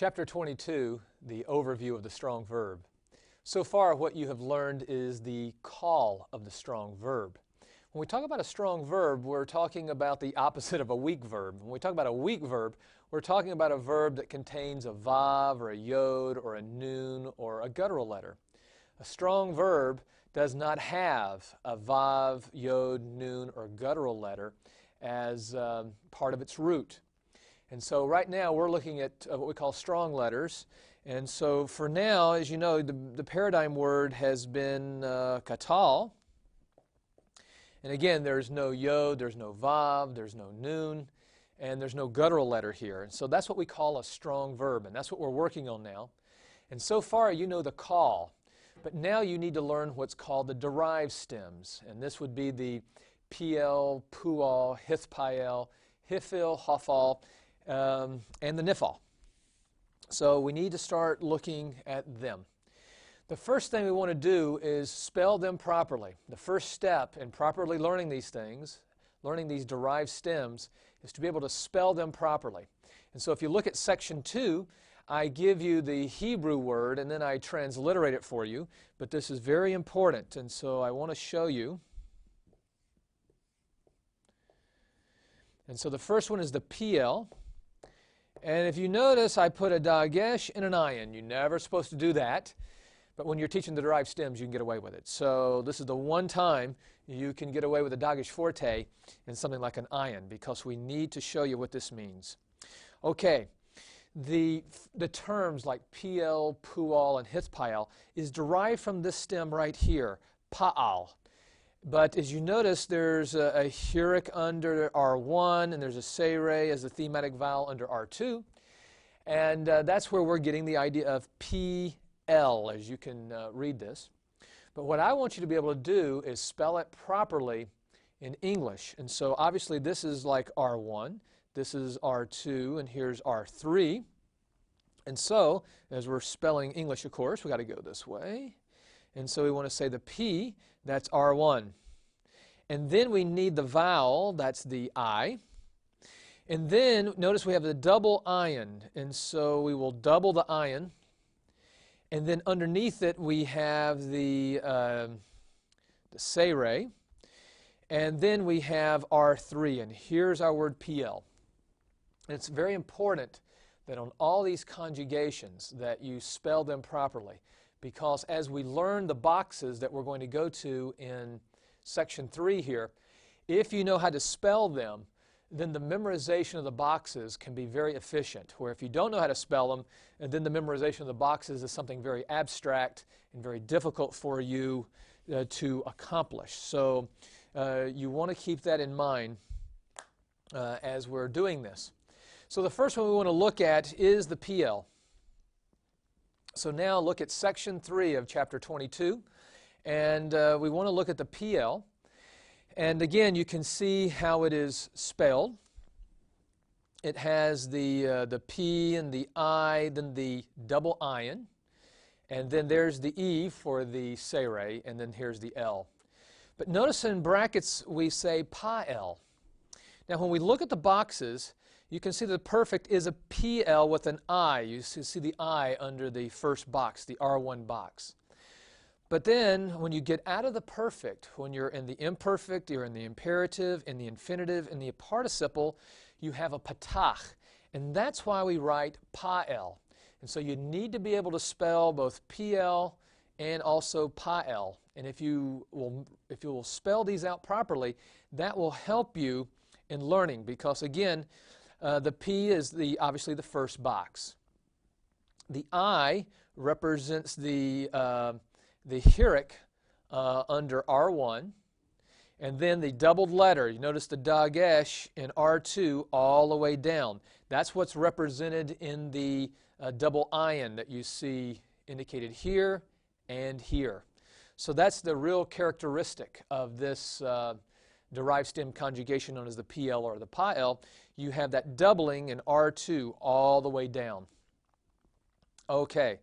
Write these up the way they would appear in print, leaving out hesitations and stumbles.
Chapter 22, the overview of the strong verb. So far, what you have learned is the call of the strong verb. When we talk about a strong verb, we're talking about the opposite of a weak verb. When we talk about a weak verb, we're talking about a verb that contains a vav or a yod or a nun or a guttural letter. A strong verb does not have a vav, yod, nun, or guttural letter as part of its root. And so right now we're looking at what we call strong letters. And so for now, as you know, the paradigm word has been katal. And again, there's no yod, there's no vav, there's no nun, and there's no guttural letter here. And so that's what we call a strong verb, and that's what we're working on now. And so far, you know the call. But now you need to learn what's called the derived stems. And this would be the pl, pual, hithpael, hifil, hafal, and the nifal. So we need to start looking at them. The first thing we want to do is spell them properly. The first step in properly learning these things, learning these derived stems, is to be able to spell them properly. And so if you look at section 2, I give you the Hebrew word and then I transliterate it for you. But this is very important, and so I want to show you. And so the first one is the PL. And if you notice, I put a dagesh and an ayin. You're never supposed to do that. But when you're teaching the derived stems, you can get away with it. So this is the one time you can get away with a dagesh forte and something like an ayin, because we need to show you what this means. Okay, the terms like pl, pual, and hithpael is derived from this stem right here, pa'al. But as you notice, there's a hurric under R1, and there's a seire as a thematic vowel under R2. And that's where we're getting the idea of PL, as you can read this. But what I want you to be able to do is spell it properly in English. And so obviously this is like R1, this is R2, and here's R3. And so, as we're spelling English, of course, we've got to go this way. And so we want to say the P, that's R1. And then we need the vowel, that's the I. And then, notice we have the double ayin. And so we will double the ayin. And then underneath it we have the seire. And then we have R3. And here's our word PL. And it's very important that on all these conjugations that you spell them properly. Because as we learn the boxes that we're going to go to in section 3 here, if you know how to spell them, then the memorization of the boxes can be very efficient. Where if you don't know how to spell them, and then the memorization of the boxes is something very abstract and very difficult for you to accomplish. So you want to keep that in mind as we're doing this. So the first one we want to look at is the PL. So now look at section 3 of chapter 22, and we want to look at the PL. And again, you can see how it is spelled. It has the P and the I, then the double ayin, and then there's the E for the seire, and then here's the L. But notice in brackets we say pa-L. Now when we look at the boxes, you can see the perfect is a PL with an I. You see the I under the first box, the R1 box. But then when you get out of the perfect, when you're in the imperfect, you're in the imperative, in the infinitive, in the participle, you have a patach. And that's why we write pa-L. And so you need to be able to spell both PL and also pa-L. And if you will spell these out properly, that will help you in learning, because again, the P is obviously the first box. The I represents the hurric under R1, and then the doubled letter. You notice the dagesh in R2 all the way down. That's what's represented in the double ayin that you see indicated here and here. So that's the real characteristic of this derived stem conjugation known as the PL or the pa-L. You have that doubling in R2 all the way down. Okay,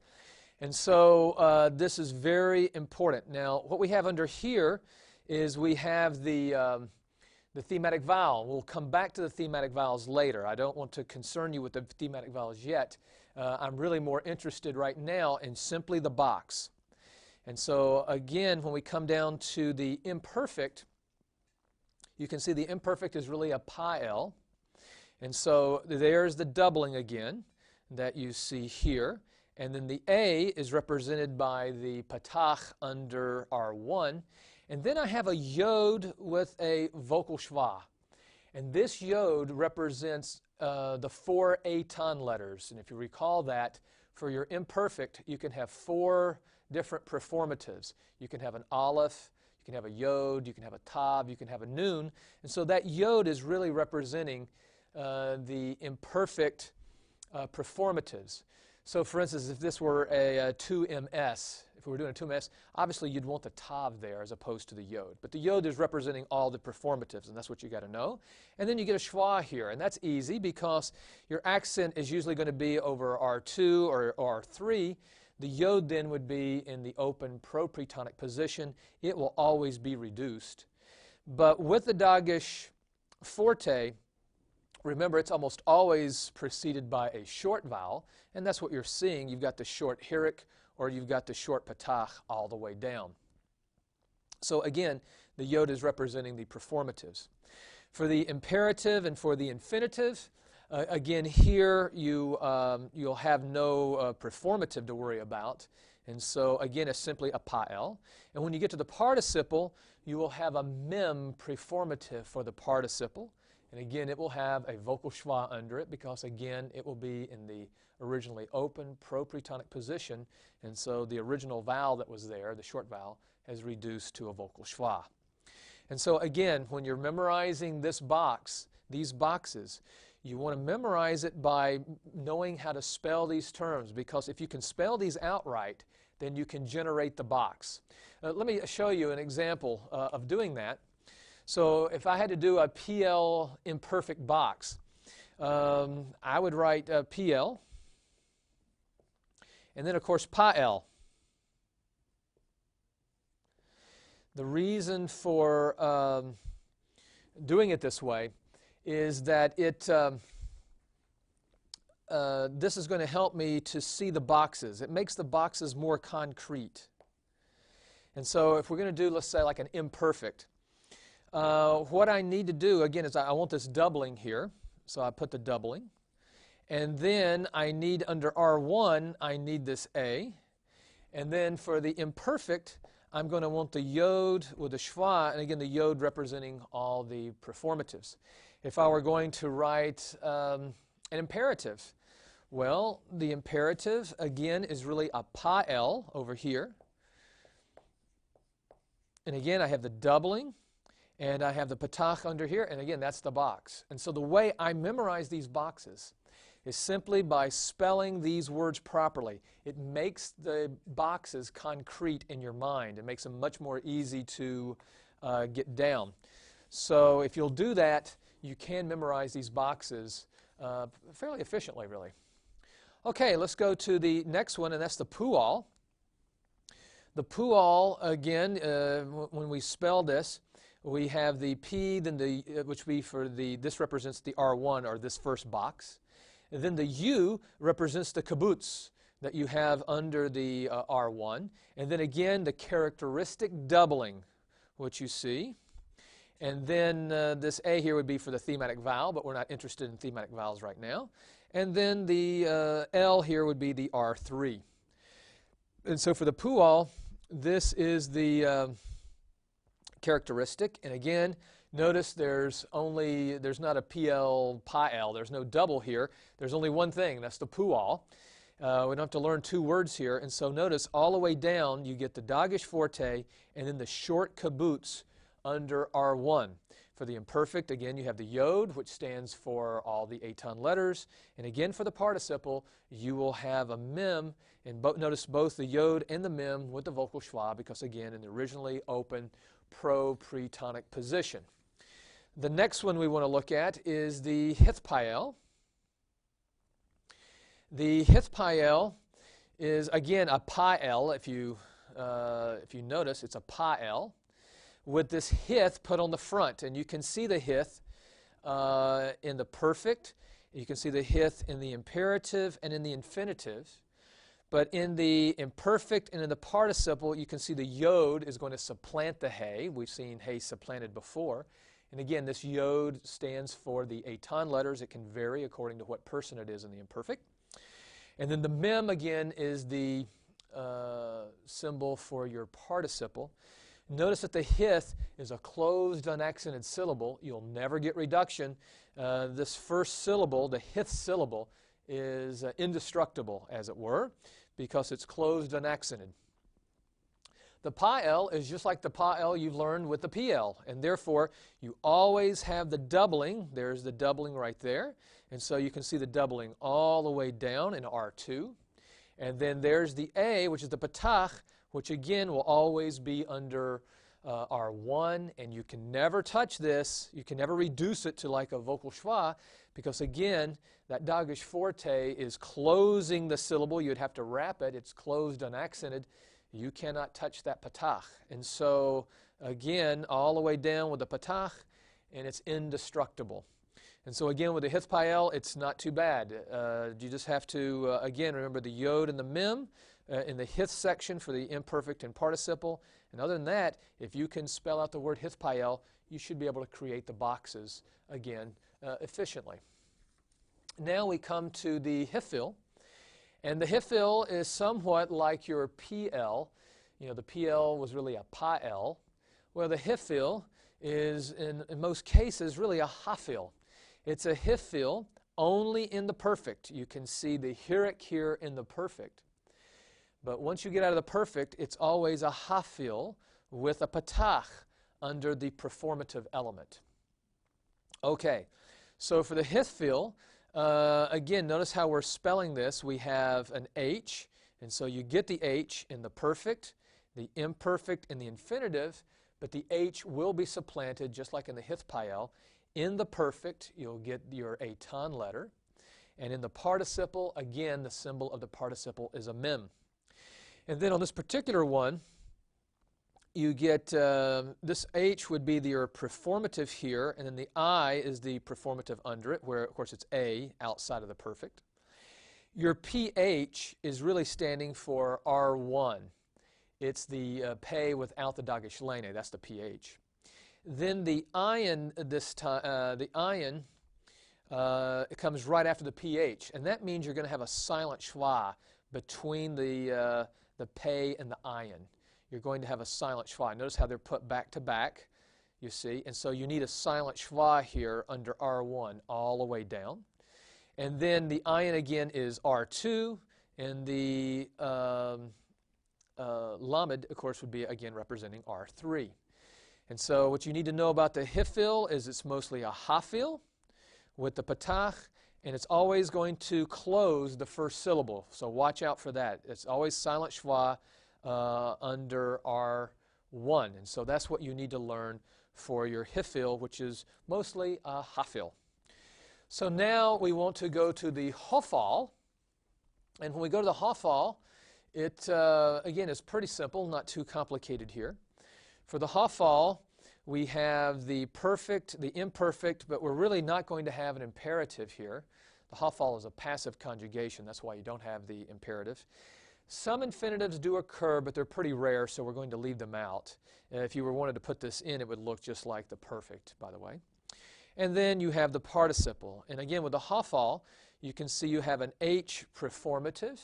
and so this is very important. Now, what we have under here is we have the the thematic vowel. We'll come back to the thematic vowels later. I don't want to concern you with the thematic vowels yet. I'm really more interested right now in simply the box. And so again, when we come down to the imperfect, you can see the imperfect is really a pa-el. And so there's the doubling again that you see here. And then the A is represented by the patach under R1. And then I have a yod with a vocal schwa. And this yod represents the 4 aton letters. And if you recall that, for your imperfect, you can have 4 different performatives. You can have an aleph, you can have a yod, you can have a tav, you can have a nun. And so that yod is really representing the imperfect performatives. So for instance, if this were a 2ms, if we were doing a 2ms, obviously you'd want the tav there as opposed to the yod. But the yod is representing all the performatives, and that's what you got to know. And then you get a schwa here, and that's easy because your accent is usually going to be over R2 or R3. The yod then would be in the open propretonic position. It will always be reduced. But with the dagesh forte, remember, it's almost always preceded by a short vowel, and that's what you're seeing. You've got the short hirik, or you've got the short patach all the way down. So again, the yod is representing the performatives. For the imperative and for the infinitive, again here you'll have no performative to worry about. And so again, it's simply a pa-el. And when you get to the participle, you will have a mem performative for the participle. And again, it will have a vocal schwa under it because, again, it will be in the originally open propretonic position. And so the original vowel that was there, the short vowel, has reduced to a vocal schwa. And so, again, when you're memorizing this box, these boxes, you want to memorize it by knowing how to spell these terms, because if you can spell these outright, then you can generate the box. Let me show you an example of doing that. So if I had to do a PL imperfect box, I would write PL, and then of course pa-el. The reason for doing it this way is that this is going to help me to see the boxes. It makes the boxes more concrete. And so if we're going to do, let's say, like an imperfect, what I need to do, again, is I want this doubling here. So I put the doubling. And then I need, under R1, I need this A. And then for the imperfect, I'm going to want the yod with the schwa, and again, the yod representing all the performatives. If I were going to write an imperative, well, the imperative, again, is really a pa-el over here. And again, I have the doubling. And I have the patach under here, and again, that's the box. And so the way I memorize these boxes is simply by spelling these words properly. It makes the boxes concrete in your mind. It makes them much more easy to get down. So if you'll do that, you can memorize these boxes fairly efficiently, really. Okay, let's go to the next one, and that's the pu'al. The pu'al, again, when we spell this, we have the P, then the which we for the this represents the R1, or this first box. And then the U represents the kibbutz that you have under the R1. And then again, the characteristic doubling, which you see. And then this A here would be for the thematic vowel, but we're not interested in thematic vowels right now. And then the L here would be the R3. And so for the pu'al, this is the characteristic. And again, notice there's not a PL, pa-el. There's no double here. There's only one thing. That's the pu'al. We don't have to learn two words here. And so notice all the way down, you get the dagesh forte and then the short kibbutz under R1. For the imperfect, again, you have the yod, which stands for all the aton letters. And again, for the participle, you will have a mem. And notice both the yod and the mem with the vocal schwa, because again, in the originally open pro-pretonic position. The next one we want to look at is the hithpael. The hithpael is, again, a pa-el. If you notice, it's a pa-el. with this hith put on the front. And you can see the hith in the perfect. You can see the hith in the imperative and in the infinitive. But in the imperfect and in the participle, you can see the yod is going to supplant the hey. We've seen hey supplanted before. And again, this yod stands for the aton letters. It can vary according to what person it is in the imperfect. And then the mem, again, is the symbol for your participle. Notice that the hith is a closed, unaccented syllable. You'll never get reduction. This first syllable, the hith syllable, is indestructible, as it were, because it's closed, unaccented. The pa-el is just like the pa-el you've learned with the pl, and therefore you always have the doubling. There's the doubling right there, and so you can see the doubling all the way down in R2. And then there's the a, which is the patach, which again will always be under R1, and you can never touch this. You can never reduce it to like a vocal schwa, because again, that dagesh forte is closing the syllable. You'd have to wrap it. It's closed, unaccented. You cannot touch that patach. And so, again, all the way down with the patach, and it's indestructible. And so, again, with the hith pa-el, it's not too bad. You just have to, again, remember the yod and the mem in the hith section for the imperfect and participle. And other than that, if you can spell out the word hith pa-el, you should be able to create the boxes, again, efficiently. Now we come to the hifil. And the hifil is somewhat like your pl. You know, the pl was really a pa-el. Well, the hifil is, in most cases, really a hafil. It's a hifil only in the perfect. You can see the hirik here in the perfect. But once you get out of the perfect, it's always a hafil with a patach under the performative element. Okay, so for the hifil, again, notice how we're spelling this. We have an H, and so you get the H in the perfect, the imperfect, and the infinitive, but the H will be supplanted, just like in the hith pa-el. In the perfect, you'll get your aton letter, and in the participle, again, the symbol of the participle is a mem. And then on this particular one, you get, this H would be your performative here, and then the I is the performative under it, where, of course, it's A outside of the perfect. Your PH is really standing for R1. It's the pay without the dagesh lene. That's the PH. Then the ayin, this time, the ayin, it comes right after the PH, and that means you're going to have a silent schwa between the pay and the ayin. You're going to have a silent schwa. Notice how they're put back to back, you see. And so you need a silent schwa here under R1 all the way down. And then the ayin again is R2, and the lamed, of course, would be again representing R3. And so what you need to know about the hifil is it's mostly a hafil with the patach, and it's always going to close the first syllable. So watch out for that. It's always silent schwa under R1. And so that's what you need to learn for your hifil, which is mostly a hafil. So now we want to go to the hofal. And when we go to the hofal, it, again, is pretty simple, not too complicated here. For the hofal, we have the perfect, the imperfect, but we're really not going to have an imperative here. The hofal is a passive conjugation. That's why you don't have the imperative. Some infinitives do occur, but they're pretty rare, so we're going to leave them out. If you wanted to put this in, it would look just like the perfect, by the way. And then you have the participle. And again, with the hafal, you can see you have an H performative.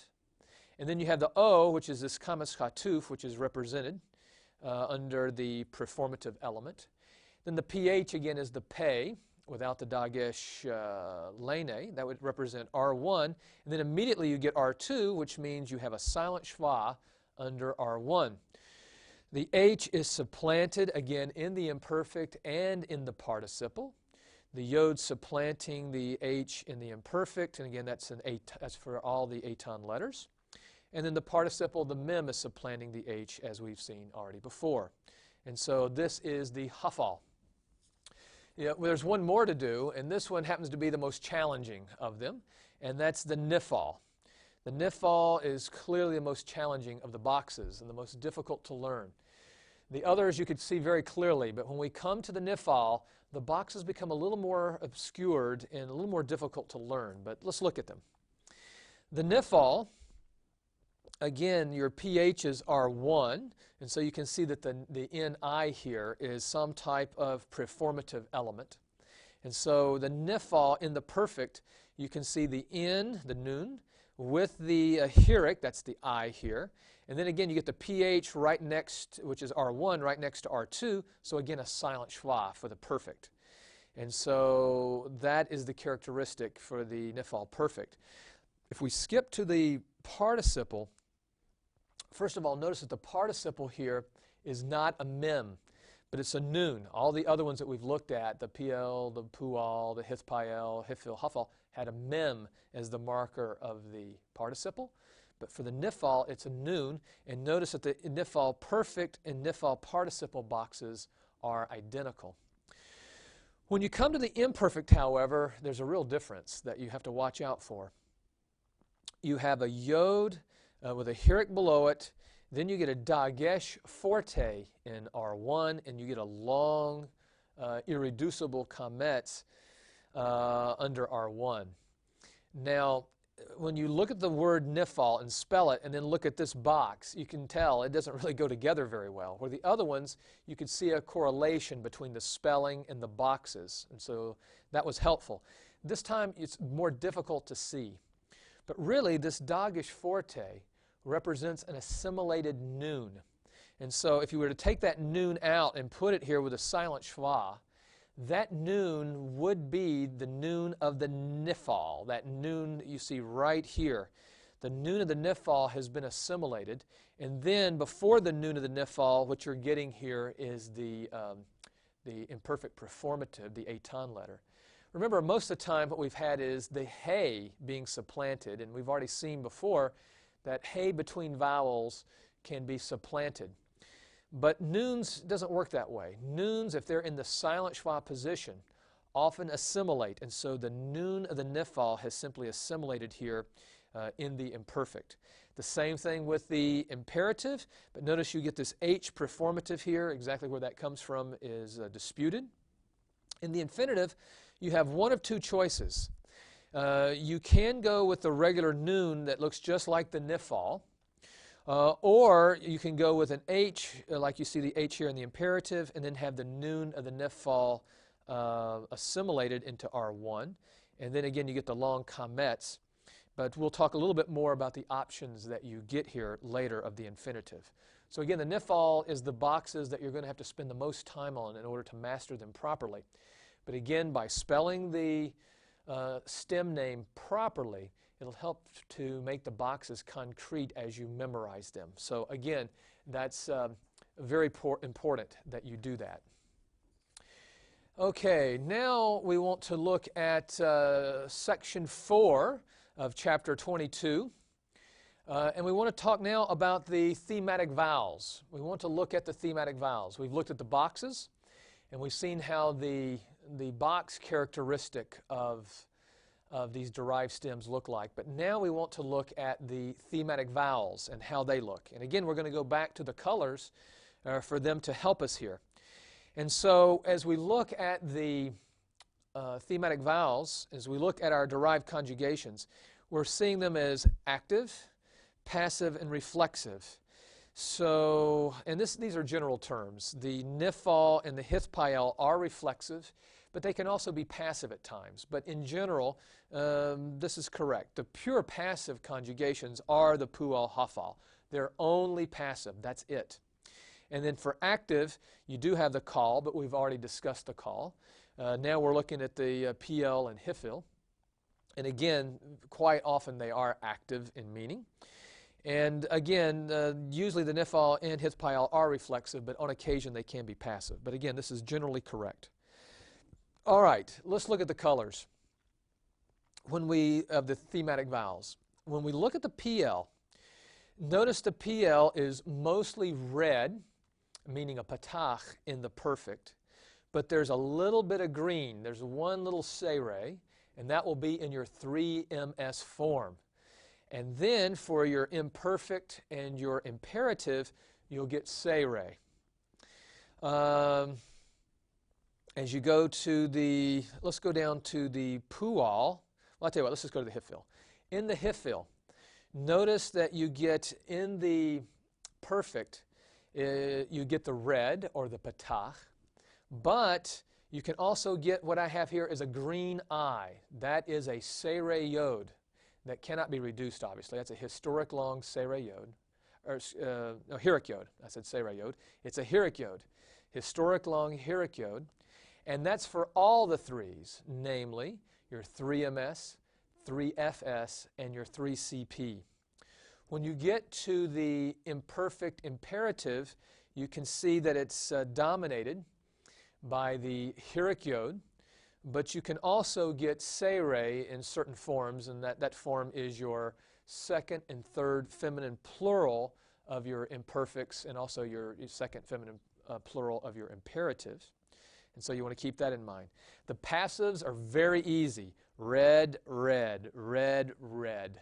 And then you have the O, which is this kamas chatuf, which is represented under the performative element. Then the PH, again, is the pay, without the dagesh lene. That would represent R1. And then immediately you get R2, which means you have a silent schwa under R1. The H is supplanted, again, in the imperfect and in the participle. The yod supplanting the H in the imperfect, and again, that's for all the aton letters. And then the participle, the mem, is supplanting the H, as we've seen already before. And so this is the hafal. Yeah, well, there's one more to do, and this one happens to be the most challenging of them, and that's the nifal. The nifal is clearly the most challenging of the boxes and the most difficult to learn. The others you could see very clearly, but when we come to the nifal, the boxes become a little more obscured and a little more difficult to learn, but let's look at them. The nifal, again, your pHs are 1, and so you can see that the ni here is some type of preformative element. And so the nifal in the perfect, you can see the n, the nun, with the heroic, that's the I here. And then again, you get the pH right next, which is R1, right next to R2. So again, a silent schwa for the perfect. And so that is the characteristic for the nifal perfect. If we skip to the participle, first of all, notice that the participle here is not a mem, but it's a nun. All the other ones that we've looked at, the PL, the pual, the hithpael, hifil, hufal, had a mem as the marker of the participle. But for the nifal, it's a nun. And notice that the nifal perfect and nifal participle boxes are identical. When you come to the imperfect, however, there's a real difference that you have to watch out for. You have a yod with a heroic below it. Then you get a dagesh forte in R1, and you get a long, irreducible kametz under R1. Now, when you look at the word nifal and spell it and then look at this box, you can tell it doesn't really go together very well. Where the other ones, you could see a correlation between the spelling and the boxes. And so that was helpful. This time, it's more difficult to see. But really, this dagesh forte represents an assimilated nun. And so if you were to take that nun out and put it here with a silent schwa, that nun would be the nun of the nifal, that nun you see right here. The nun of the nifal has been assimilated, and then before the nun of the nifal, what you're getting here is the imperfect preformative, the etan letter. Remember, most of the time what we've had is the hey being supplanted, and we've already seen before that hey between vowels can be supplanted. But nuns doesn't work that way. Nuns, if they're in the silent schwa position, often assimilate, and so the nun of the nifal has simply assimilated here in the imperfect. The same thing with the imperative, but notice you get this H preformative here. Exactly where that comes from is disputed. In the infinitive, you have one of two choices. You can go with the regular nun that looks just like the nifal, or you can go with an H, like you see the H here in the imperative, and then have the nun of the nifal assimilated into R1. And then again, you get the long kametz. But we'll talk a little bit more about the options that you get here later of the infinitive. So again, the nifal is the boxes that you're going to have to spend the most time on in order to master them properly. But again, by spelling the stem name properly, it'll help to make the boxes concrete as you memorize them. So again, that's very important that you do that. Okay, now we want to look at section 4 of chapter 22. And we want to talk now about the thematic vowels. We want to look at the thematic vowels. We've looked at the boxes, and we've seen how the box characteristic of these derived stems look like. But now we want to look at the thematic vowels and how they look. And again, we're going to go back to the colors for them to help us here. And so as we look at the thematic vowels, as we look at our derived conjugations, we're seeing them as active, passive, and reflexive. So, and these are general terms. The nifal and the hithpael are reflexive, but they can also be passive at times. But in general, this is correct. The pure passive conjugations are the pual hafal. They're only passive. That's it. And then for active, you do have the call, but we've already discussed the call. Now we're looking at the PL and hifil. And again, quite often they are active in meaning. And again, usually the nifal and hithpael are reflexive, but on occasion they can be passive. But again, this is generally correct. All right, let's look at the colors of the thematic vowels. When we look at the PL, notice the PL is mostly red, meaning a patach in the perfect, but there's a little bit of green. There's one little seire, and that will be in your 3ms form. And then for your imperfect and your imperative, you'll get seire. As you go to the, let's go down to the pual. Well, I'll tell you what, let's just go to the hifil. In the hifil, notice that you get in the perfect, you get the red or the patach, but you can also get what I have here is a green I. That is a serei yod that cannot be reduced, obviously. That's a historic long serei yod, or no, hirik yod. I said serei yod. It's a hirik yod, historic long hirik yod, and that's for all the threes, namely your 3ms, 3fs, and your 3cp. When you get to the imperfect imperative, you can see that it's dominated by the hirik yod, but you can also get serei in certain forms, and that form is your second and third feminine plural of your imperfects and also your second feminine plural of your imperatives. And so you want to keep that in mind. The passives are very easy. Red, red, red, red.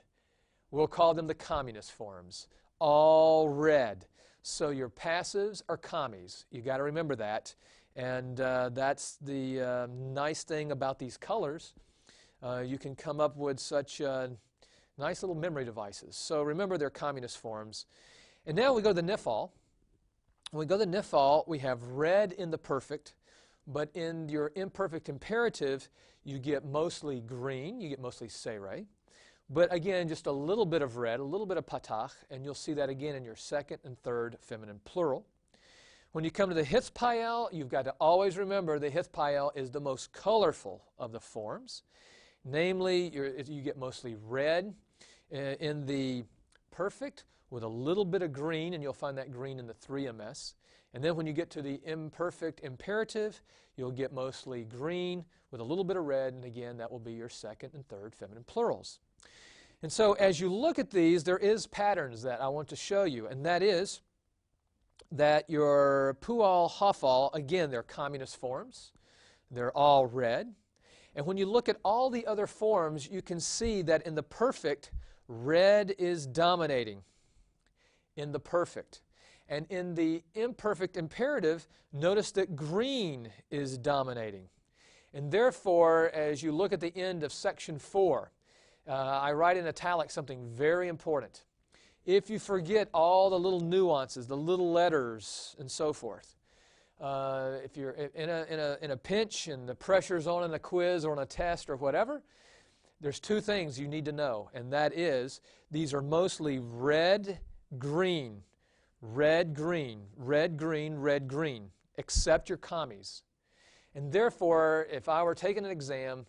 We'll call them the communist forms. All red. So your passives are commies. You got to remember that. And that's the nice thing about these colors. You can come up with such nice little memory devices. So remember they're communist forms. And now we go to the nifal. When we go to the nifal, we have red in the perfect, but in your imperfect imperative, you get mostly green, you get mostly serei. But again, just a little bit of red, a little bit of patach, and you'll see that again in your second and third feminine plural. When you come to the hithpael, you've got to always remember the hithpael is the most colorful of the forms. Namely, you get mostly red in the perfect with a little bit of green, and you'll find that green in the 3ms. And then when you get to the imperfect imperative, you'll get mostly green with a little bit of red, and again, that will be your second and third feminine plurals. And so as you look at these, there is patterns that I want to show you, and that is that your pual, hafal, again, they're communist forms. They're all red. And when you look at all the other forms, you can see that in the perfect, red is dominating in the perfect. And in the imperfect imperative, notice that green is dominating. And therefore, as you look at the end of section 4, I write in italics something very important. If you forget all the little nuances, the little letters, and so forth, if you're in a pinch and the pressure's on in a quiz or on a test or whatever, there's two things you need to know, and that is these are mostly red, green, red, green, red, green, red, green, except your commies. And therefore, if I were taking an exam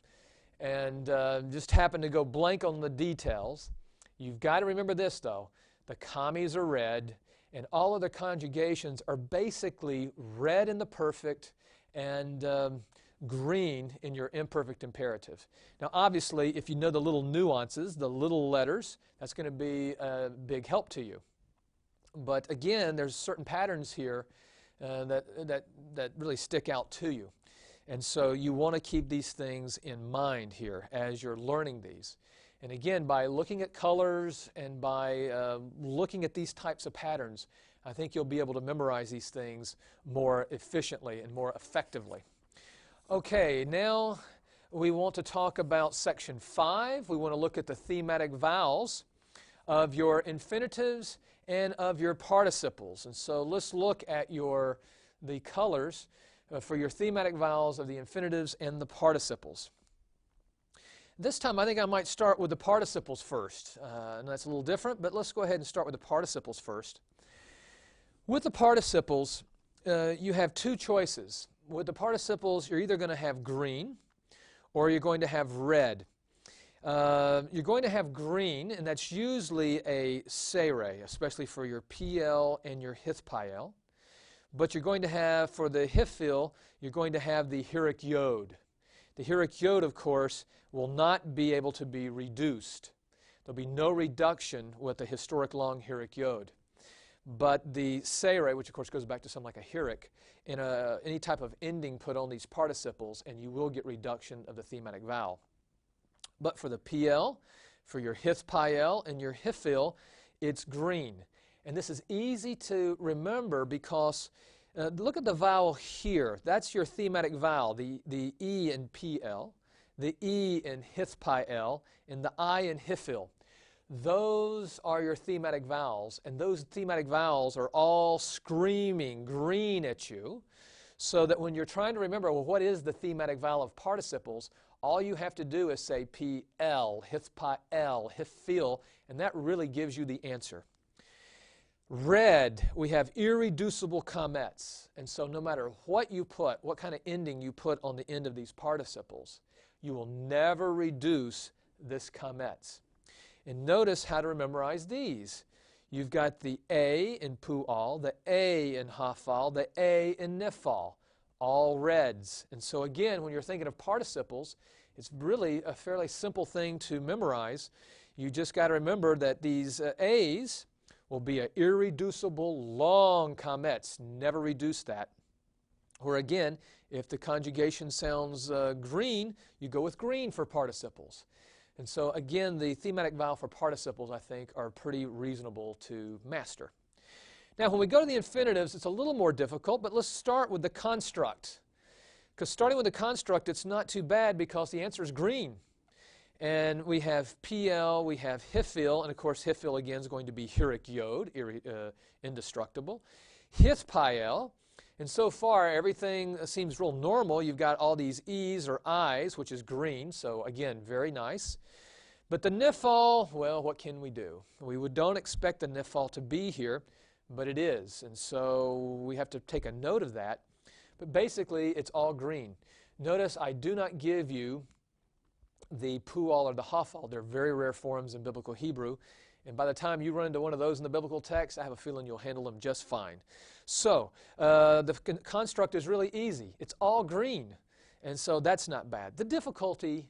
and just happened to go blank on the details, you've got to remember this, though. The commies are red, and all other conjugations are basically red in the perfect and green in your imperfect imperative. Now, obviously, if you know the little nuances, the little letters, that's going to be a big help to you. But again, there's certain patterns here that really stick out to you. And so you want to keep these things in mind here as you're learning these. And again, by looking at colors and by looking at these types of patterns, I think you'll be able to memorize these things more efficiently and more effectively. Okay, now we want to talk about section 5. We want to look at the thematic vowels of your infinitives and of your participles. And so let's look at the colors for your thematic vowels of the infinitives and the participles. This time I think I might start with the participles first. And that's a little different, but let's go ahead and start with the participles first. With the participles, you have two choices. With the participles, you're either going to have green or you're going to have red. You're going to have green, and that's usually a serei, especially for your PL and your hithpael. But you're going to have, for the hifil, you're going to have the hirik yod. The hirik yod, of course, will not be able to be reduced. There'll be no reduction with the historic long hirik yod. But the serei, which of course goes back to something like a hirik, in any type of ending put on these participles, and you will get reduction of the thematic vowel. But for the PL, for your hithpael and your hifil, it's green. And this is easy to remember because Look at the vowel here. That's your thematic vowel, the E in PL, the E in hith-pi-L, and the I in hifil. Those are your thematic vowels, and those thematic vowels are all screaming green at you, so that when you're trying to remember, well, what is the thematic vowel of participles, all you have to do is say PL, hith-pi-L, hifil, and that really gives you the answer. Red, we have irreducible comets, and so no matter what you put, what kind of ending you put on the end of these participles, you will never reduce this comets. And notice how to memorize these. You've got the A in pu'al, the A in hafal, the A in nifal, all reds. And so again, when you're thinking of participles, it's really a fairly simple thing to memorize. You just got to remember that these A's will be an irreducible long comets. Never reduce that. Or again, if the conjugation sounds green, you go with green for participles. And so again, the thematic vowel for participles, I think, are pretty reasonable to master. Now, when we go to the infinitives, it's a little more difficult, but let's start with the construct. Because starting with the construct, it's not too bad because the answer is green. And we have PL, we have hifil, and of course hifil again is going to be hirik yod, indestructible. Hith-pi-L, and so far everything seems real normal. You've got all these E's or I's, which is green, so again, very nice. But the nifal, well, what can we do? We don't expect the nifal to be here, but it is, and so we have to take a note of that. But basically, it's all green. Notice I do not give you the pu'al or the hafal. They're very rare forms in biblical Hebrew. And by the time you run into one of those in the biblical text, I have a feeling you'll handle them just fine. So the construct is really easy. It's all green. And so that's not bad. The difficulty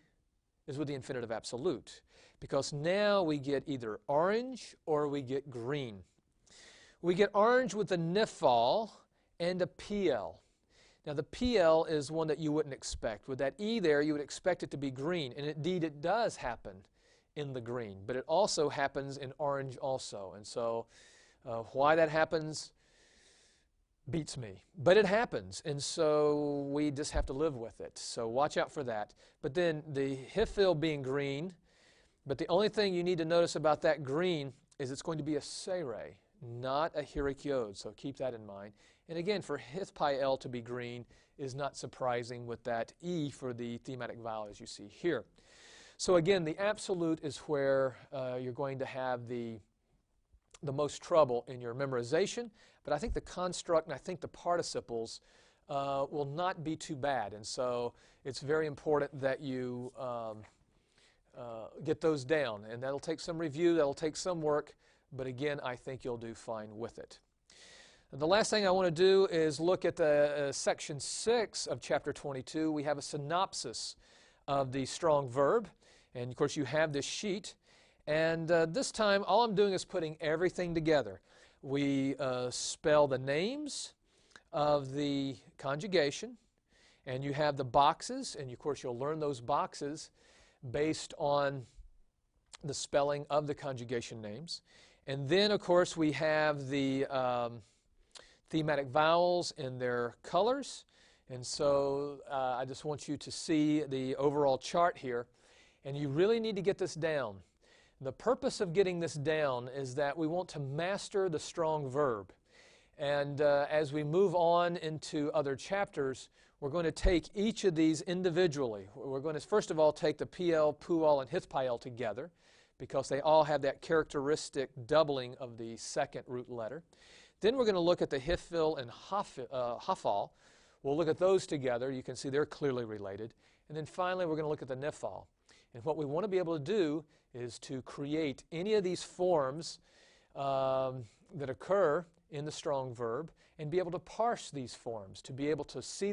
is with the infinitive absolute, because now we get either orange or we get green. We get orange with the nifal and a PL. Now the PL is one that you wouldn't expect. With that E there, you would expect it to be green, and indeed it does happen in the green, but it also happens in orange also. And so why that happens beats me. But it happens, and so we just have to live with it. So watch out for that. But then the hifil being green, but the only thing you need to notice about that green is it's going to be a sereh, not a hirik yod, so keep that in mind. And again, for hith-pi-L to be green is not surprising with that E for the thematic vowel as you see here. So again, the absolute is where you're going to have the most trouble in your memorization, but I think the construct and I think the participles will not be too bad. And so it's very important that you get those down. And that'll take some review, that'll take some work, but again, I think you'll do fine with it. The last thing I want to do is look at the section 6 of chapter 22. We have a synopsis of the strong verb. And of course, you have this sheet. And this time, all I'm doing is putting everything together. We spell the names of the conjugation. And you have the boxes. And of course, you'll learn those boxes based on the spelling of the conjugation names. And then, of course, we have the thematic vowels in their colors. And so I just want you to see the overall chart here. And you really need to get this down. The purpose of getting this down is that we want to master the strong verb. And as we move on into other chapters, we're going to take each of these individually. We're going to first of all take the PL, pu'al, and hith-pi-L together, because they all have that characteristic doubling of the second root letter. Then we're going to look at the hifil and hafal. We'll look at those together. You can see they're clearly related. And then finally, we're going to look at the nifal. And what we want to be able to do is to create any of these forms that occur in the strong verb and be able to parse these forms, to be able to see them